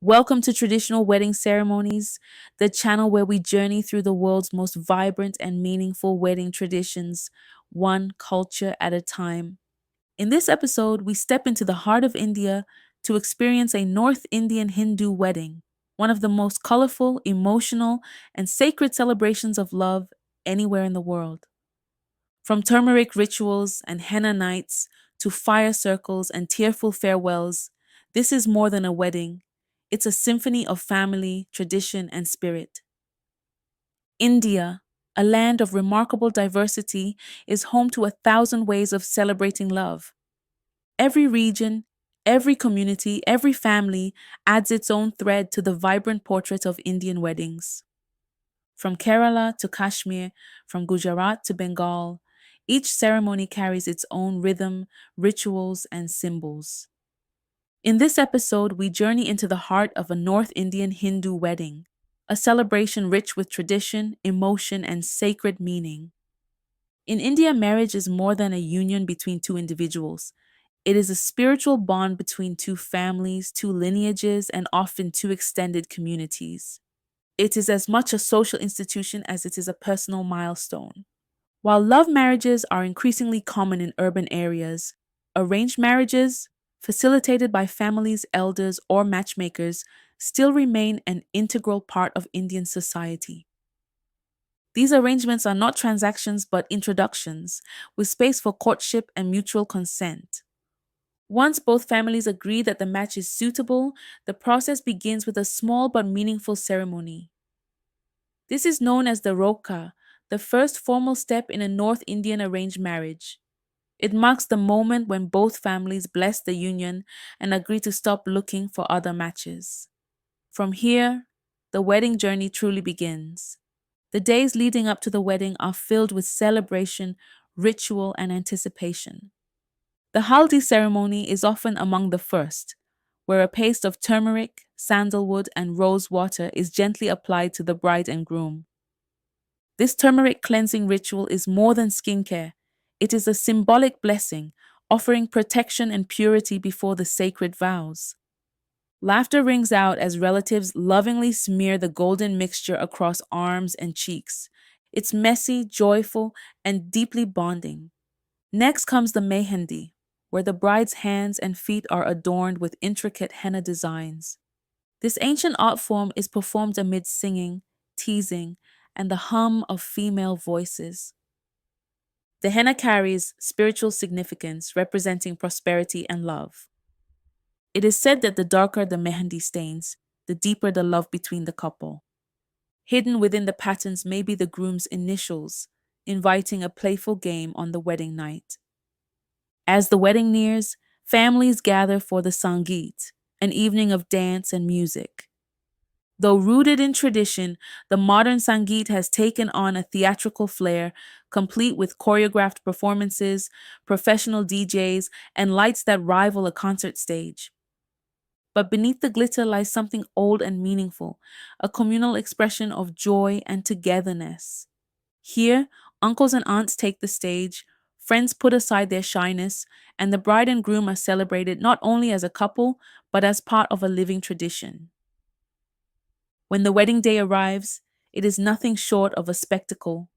Welcome to Traditional Wedding Ceremonies, the channel where we journey through the world's most vibrant and meaningful wedding traditions, one culture at a time. In this episode, we step into the heart of India to experience a North Indian Hindu wedding, one of the most colorful, emotional, and sacred celebrations of love anywhere in the world. From turmeric rituals and henna nights to fire circles and tearful farewells, this is more than a wedding. It's a symphony of family, tradition, and spirit. India, a land of remarkable diversity, is home to 1,000 ways of celebrating love. Every region, every community, every family adds its own thread to the vibrant portrait of Indian weddings. From Kerala to Kashmir, from Gujarat to Bengal, each ceremony carries its own rhythm, rituals, and symbols. In this episode, we journey into the heart of a North Indian Hindu wedding, a celebration rich with tradition, emotion, and sacred meaning. In India, marriage is more than a union between two individuals. It is a spiritual bond between two families, two lineages, and often two extended communities. It is as much a social institution as it is a personal milestone. While love marriages are increasingly common in urban areas, arranged marriages, facilitated by families, elders, or matchmakers, still remain an integral part of Indian society. These arrangements are not transactions but introductions, with space for courtship and mutual consent. Once both families agree that the match is suitable, the process begins with a small but meaningful ceremony. This is known as the Roka, the first formal step in a North Indian arranged marriage. It marks the moment when both families bless the union and agree to stop looking for other matches. From here, the wedding journey truly begins. The days leading up to the wedding are filled with celebration, ritual, and anticipation. The haldi ceremony is often among the first, where a paste of turmeric, sandalwood, and rose water is gently applied to the bride and groom. This turmeric cleansing ritual is more than skincare. It is a symbolic blessing, offering protection and purity before the sacred vows. Laughter rings out as relatives lovingly smear the golden mixture across arms and cheeks. It's messy, joyful, and deeply bonding. Next comes the mehendi, where the bride's hands and feet are adorned with intricate henna designs. This ancient art form is performed amid singing, teasing, and the hum of female voices. The henna carries spiritual significance representing prosperity and love. It is said that the darker the mehendi stains, the deeper the love between the couple. Hidden within the patterns may be the groom's initials, inviting a playful game on the wedding night. As the wedding nears, families gather for the Sangeet, an evening of dance and music. Though rooted in tradition, the modern Sangeet has taken on a theatrical flair, complete with choreographed performances, professional DJs, and lights that rival a concert stage. But beneath the glitter lies something old and meaningful, a communal expression of joy and togetherness. Here, uncles and aunts take the stage, friends put aside their shyness, and the bride and groom are celebrated not only as a couple, but as part of a living tradition. When the wedding day arrives, it is nothing short of a spectacle.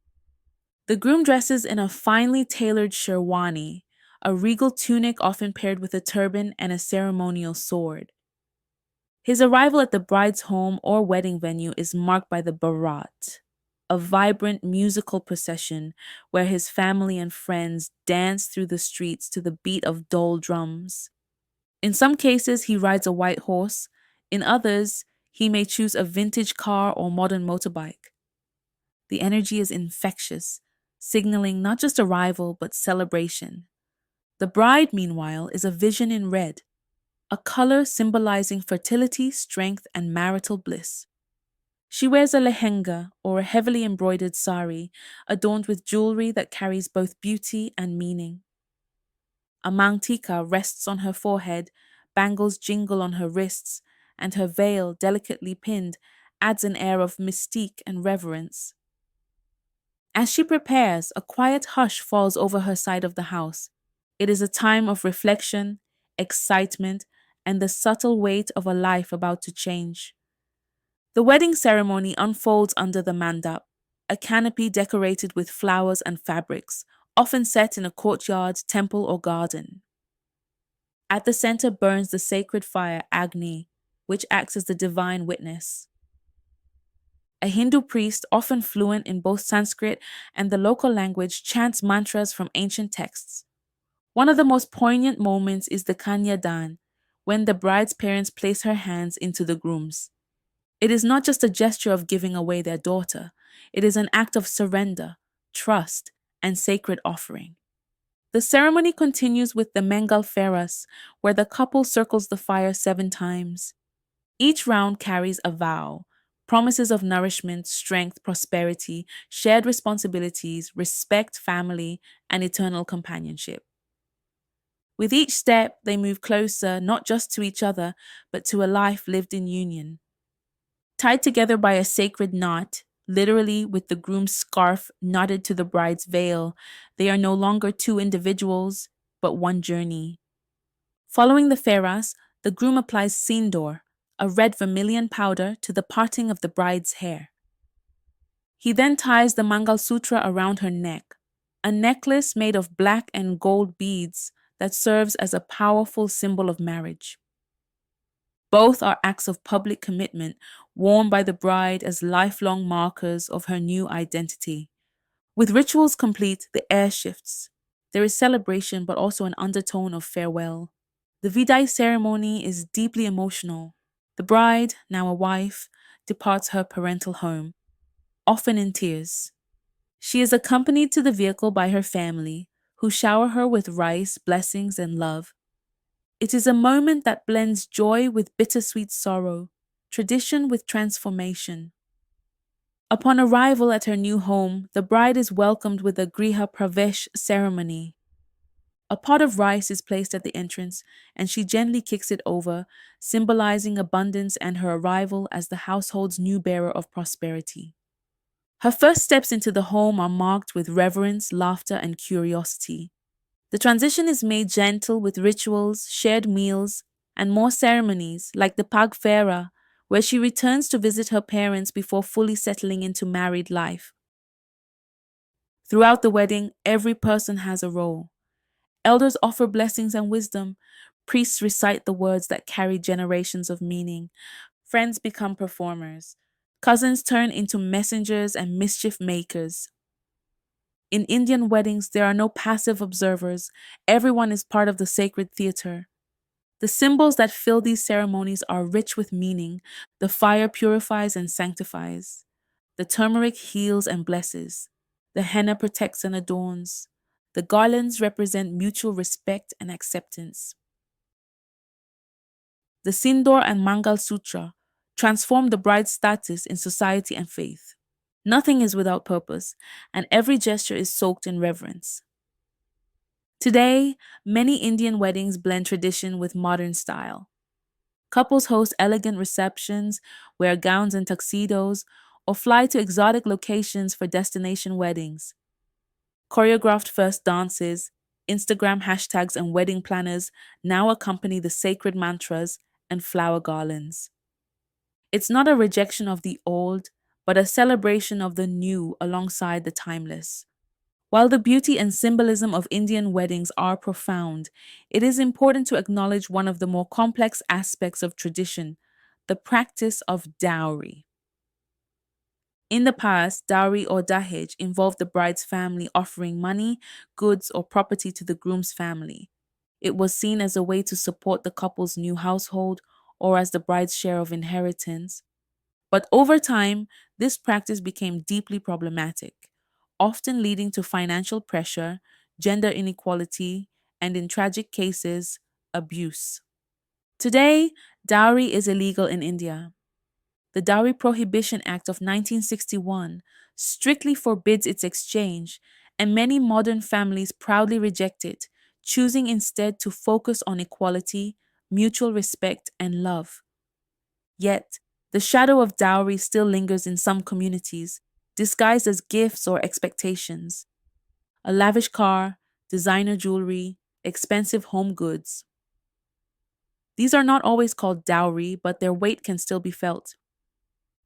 The groom dresses in a finely tailored sherwani, a regal tunic often paired with a turban and a ceremonial sword. His arrival at the bride's home or wedding venue is marked by the Barat, a vibrant musical procession where his family and friends dance through the streets to the beat of dole drums. In some cases, he rides a white horse. In others, he may choose a vintage car or modern motorbike. The energy is infectious, signaling not just arrival but celebration. The bride, meanwhile, is a vision in red, a color symbolizing fertility, strength, and marital bliss. She wears a lehenga, or a heavily embroidered sari, adorned with jewelry that carries both beauty and meaning. A mangtika rests on her forehead, bangles jingle on her wrists, and her veil, delicately pinned, adds an air of mystique and reverence. As she prepares, a quiet hush falls over her side of the house. It is a time of reflection, excitement, and the subtle weight of a life about to change. The wedding ceremony unfolds under the mandap, a canopy decorated with flowers and fabrics, often set in a courtyard, temple, or garden. At the center burns the sacred fire Agni, which acts as the divine witness. A Hindu priest, often fluent in both Sanskrit and the local language, chants mantras from ancient texts. One of the most poignant moments is the Kanyadan, when the bride's parents place her hands into the groom's. It is not just a gesture of giving away their daughter, it is an act of surrender, trust, and sacred offering. The ceremony continues with the Mengal Feras, where the couple circles the fire 7 times. Each round carries a vow, promises of nourishment, strength, prosperity, shared responsibilities, respect, family, and eternal companionship. With each step, they move closer not just to each other, but to a life lived in union. Tied together by a sacred knot, literally with the groom's scarf knotted to the bride's veil, they are no longer 2 individuals, but one journey. Following the feras, the groom applies sindoor, a red vermilion powder, to the parting of the bride's hair. He then ties the Mangal Sutra around her neck, a necklace made of black and gold beads that serves as a powerful symbol of marriage. Both are acts of public commitment worn by the bride as lifelong markers of her new identity. With rituals complete, the air shifts. There is celebration, but also an undertone of farewell. The Vidai ceremony is deeply emotional. The bride, now a wife, departs her parental home, often in tears. She is accompanied to the vehicle by her family, who shower her with rice, blessings, and love. It is a moment that blends joy with bittersweet sorrow, tradition with transformation. Upon arrival at her new home, the bride is welcomed with a Griha Pravesh ceremony. A pot of rice is placed at the entrance, and she gently kicks it over, symbolizing abundance and her arrival as the household's new bearer of prosperity. Her first steps into the home are marked with reverence, laughter, and curiosity. The transition is made gentle with rituals, shared meals, and more ceremonies like the Pagfera, where she returns to visit her parents before fully settling into married life. Throughout the wedding, every person has a role. Elders offer blessings and wisdom. Priests recite the words that carry generations of meaning. Friends become performers. Cousins turn into messengers and mischief makers. In Indian weddings, there are no passive observers. Everyone is part of the sacred theater. The symbols that fill these ceremonies are rich with meaning. The fire purifies and sanctifies. The turmeric heals and blesses. The henna protects and adorns. The garlands represent mutual respect and acceptance. The Sindoor and Mangal Sutra transform the bride's status in society and faith. Nothing is without purpose, and every gesture is soaked in reverence. Today, many Indian weddings blend tradition with modern style. Couples host elegant receptions, wear gowns and tuxedos, or fly to exotic locations for destination weddings. Choreographed first dances, Instagram hashtags, and wedding planners now accompany the sacred mantras and flower garlands. It's not a rejection of the old, but a celebration of the new alongside the timeless. While the beauty and symbolism of Indian weddings are profound, it is important to acknowledge one of the more complex aspects of tradition, the practice of dowry. In the past, dowry or dahej involved the bride's family offering money, goods, or property to the groom's family. It was seen as a way to support the couple's new household or as the bride's share of inheritance. But over time, this practice became deeply problematic, often leading to financial pressure, gender inequality, and in tragic cases, abuse. Today, dowry is illegal in India. The Dowry Prohibition Act of 1961 strictly forbids its exchange, and many modern families proudly reject it, choosing instead to focus on equality, mutual respect, and love. Yet, the shadow of dowry still lingers in some communities, disguised as gifts or expectations. A lavish car, designer jewelry, expensive home goods. These are not always called dowry, but their weight can still be felt.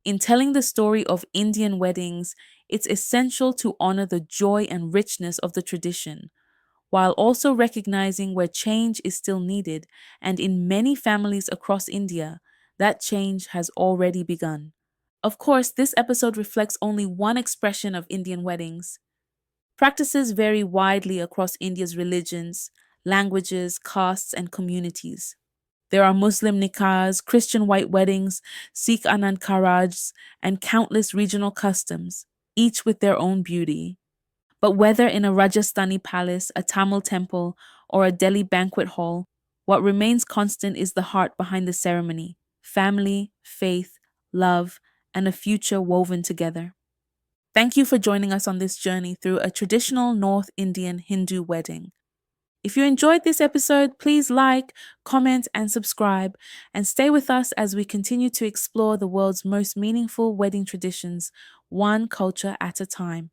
In telling the story of Indian weddings, it's essential to honor the joy and richness of the tradition, while also recognizing where change is still needed, and in many families across India, that change has already begun. Of course, this episode reflects only one expression of Indian weddings. Practices vary widely across India's religions, languages, castes, and communities. There are Muslim nikahs, Christian white weddings, Sikh Anand Karajs, and countless regional customs, each with their own beauty. But whether in a Rajasthani palace, a Tamil temple, or a Delhi banquet hall, what remains constant is the heart behind the ceremony: family, faith, love, and a future woven together. Thank you for joining us on this journey through a traditional North Indian Hindu wedding. If you enjoyed this episode, please like, comment, and subscribe, and stay with us as we continue to explore the world's most meaningful wedding traditions, one culture at a time.